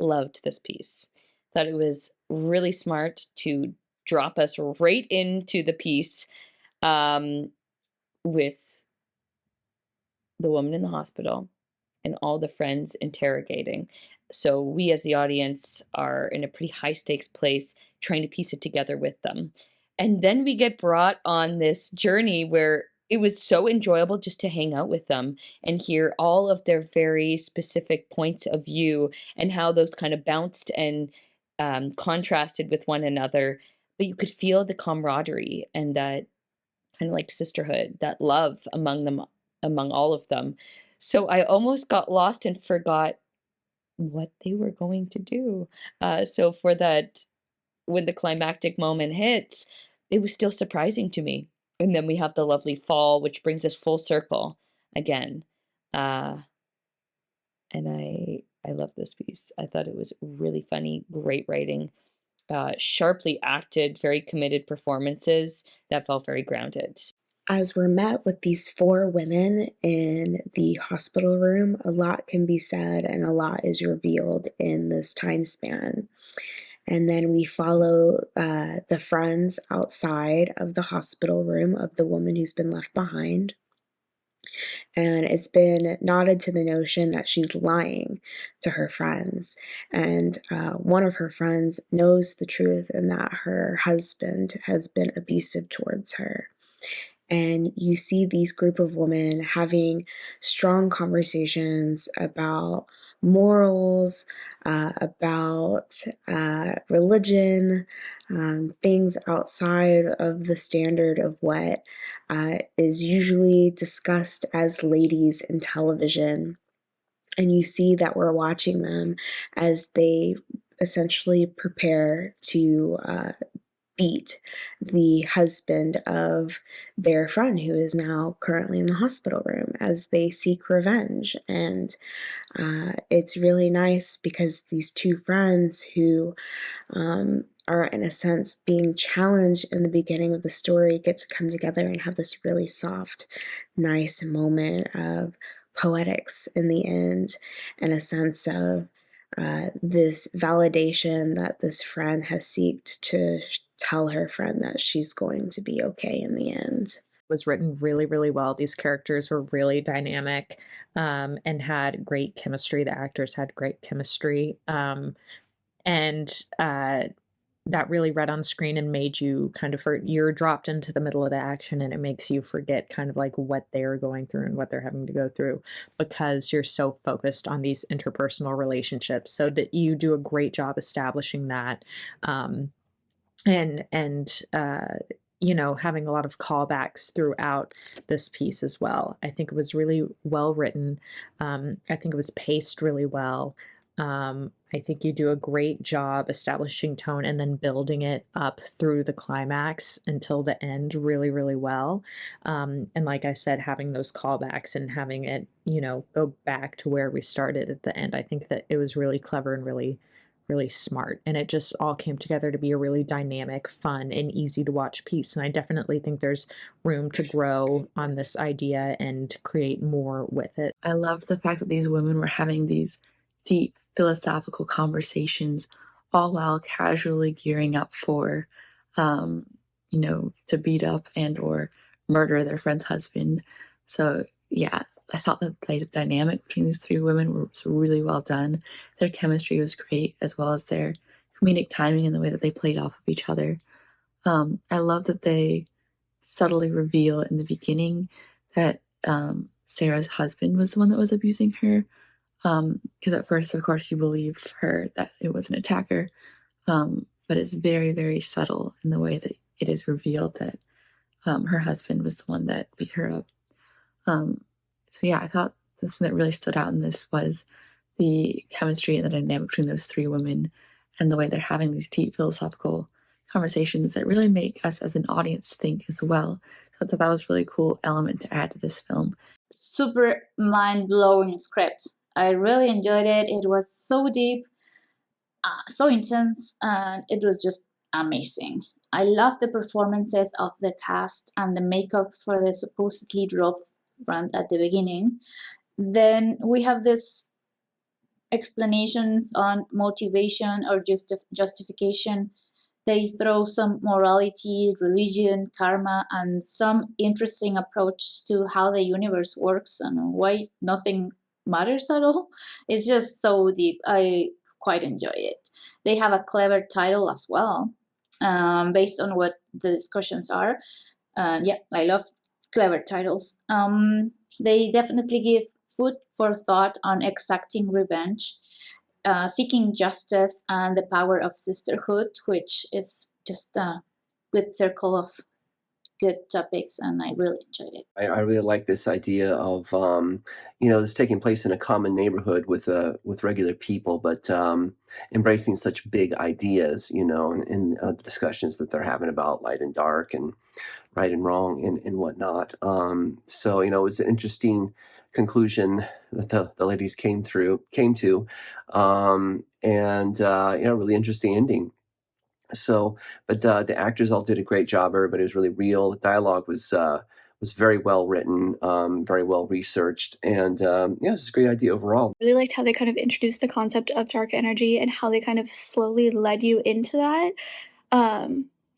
loved this piece. Thought it was really smart to drop us right into the piece, um, with the woman in the hospital and all the friends interrogating. So we as the audience are in a pretty high stakes place trying to piece it together with them. And then we get brought on this journey where it was so enjoyable just to hang out with them and hear all of their very specific points of view and how those kind of bounced and contrasted with one another. But you could feel the camaraderie and that kind of like sisterhood, that love among them, among all of them. So I almost got lost and forgot what they were going to do. So for that, when the climactic moment hits, it was still surprising to me. And then we have the lovely fall, which brings us full circle again. Uh, and I love this piece. I thought it was really funny, great writing, sharply acted, very committed performances that felt very grounded. As we're met with these four women in the hospital room, a lot can be said and a lot is revealed in this time span. And then we follow the friends outside of the hospital room of the woman who's been left behind. And it's been nodded to the notion that she's lying to her friends. And one of her friends knows the truth and that her husband has been abusive towards her. And you see these group of women having strong conversations about morals, about religion, things outside of the standard of what is usually discussed as ladies in television. And you see that we're watching them as they essentially prepare to beat the husband of their friend who is now currently in the hospital room as they seek revenge. And it's really nice because these two friends who are in a sense being challenged in the beginning of the story get to come together and have this really soft, nice moment of poetics in the end and a sense of this validation that this friend has sought to tell her friend that she's going to be okay in the end. Was written really, really well. These characters were really dynamic and had great chemistry. The actors had great chemistry. And that really read on screen and made you kind of, you're dropped into the middle of the action and it makes you forget kind of like what they're going through and what they're having to go through because you're so focused on these interpersonal relationships. So that you do a great job establishing that. You know, having a lot of callbacks throughout this piece as well. I think it was really well written. I think it was paced really well. I think you do a great job establishing tone and then building it up through the climax until the end really, really well. And like I said, having those callbacks and having it, you know, go back to where we started at the end. I think that it was really clever and really, really smart. And it just all came together to be a really dynamic, fun, and easy to watch piece. And I definitely think there's room to grow on this idea and create more with it. I loved the fact that these women were having these deep philosophical conversations, all while casually gearing up for, you know, to beat up and or murder their friend's husband. So yeah, I thought that the dynamic between these three women was really well done. Their chemistry was great, as well as their comedic timing and the way that they played off of each other. I love that they subtly reveal in the beginning that Sarah's husband was the one that was abusing her. Because at first, of course, you believe her that it was an attacker, but it's very, very subtle in the way that it is revealed that her husband was the one that beat her up. So yeah, I thought the thing that really stood out in this was the chemistry and the dynamic between those three women and the way they're having these deep philosophical conversations that really make us as an audience think as well. So I thought that was a really cool element to add to this film. Super mind-blowing script. I really enjoyed it. It was so deep, so intense, and it was just amazing. I love the performances of the cast and the makeup for the supposedly rough front at the beginning. Then we have this explanations on motivation or justification. They throw some morality, religion, karma, and some interesting approach to how the universe works and why nothing matters at all. It's just so deep. I quite enjoy it. They have a clever title as well, based on what the discussions are. Yeah, I love clever titles. They definitely give food for thought on exacting revenge, seeking justice, and the power of sisterhood, which is just a good circle of good topics, and I really enjoyed it. I really like this idea of this taking place in a common neighborhood with regular people, but embracing such big ideas, in the discussions that they're having about light and dark and right and wrong and whatnot. So it's an interesting conclusion that the ladies came to, and really interesting ending. So, but the actors all did a great job. Everybody was really real. The dialogue was very well written, very well researched, and yeah, it's a great idea overall. Really liked how they kind of introduced the concept of dark energy and how they kind of slowly led you into that.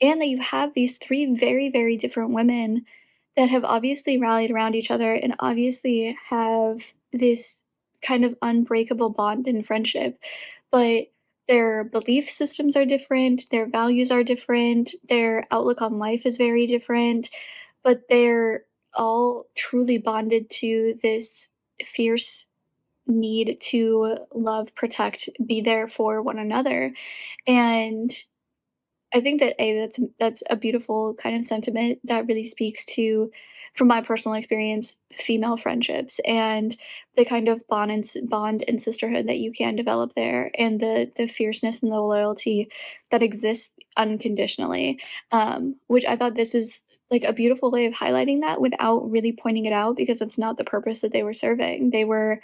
And that you have these three very, very different women that have obviously rallied around each other and obviously have this kind of unbreakable bond in friendship. But their belief systems are different, their values are different, their outlook on life is very different, but they're all truly bonded to this fierce need to love, protect, be there for one another. And I think that that's a beautiful kind of sentiment that really speaks to, from my personal experience, female friendships and the kind of bond and sisterhood that you can develop there, and the fierceness and the loyalty that exists unconditionally. Which I thought this was like a beautiful way of highlighting that without really pointing it out, because that's not the purpose that they were serving. They were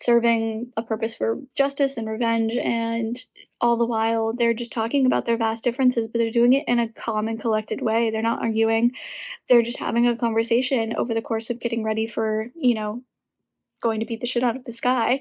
serving a purpose for justice and revenge, and all the while they're just talking about their vast differences, but they're doing it in a calm and collected way. They're not arguing, they're just having a conversation over the course of getting ready for, going to beat the shit out of this guy.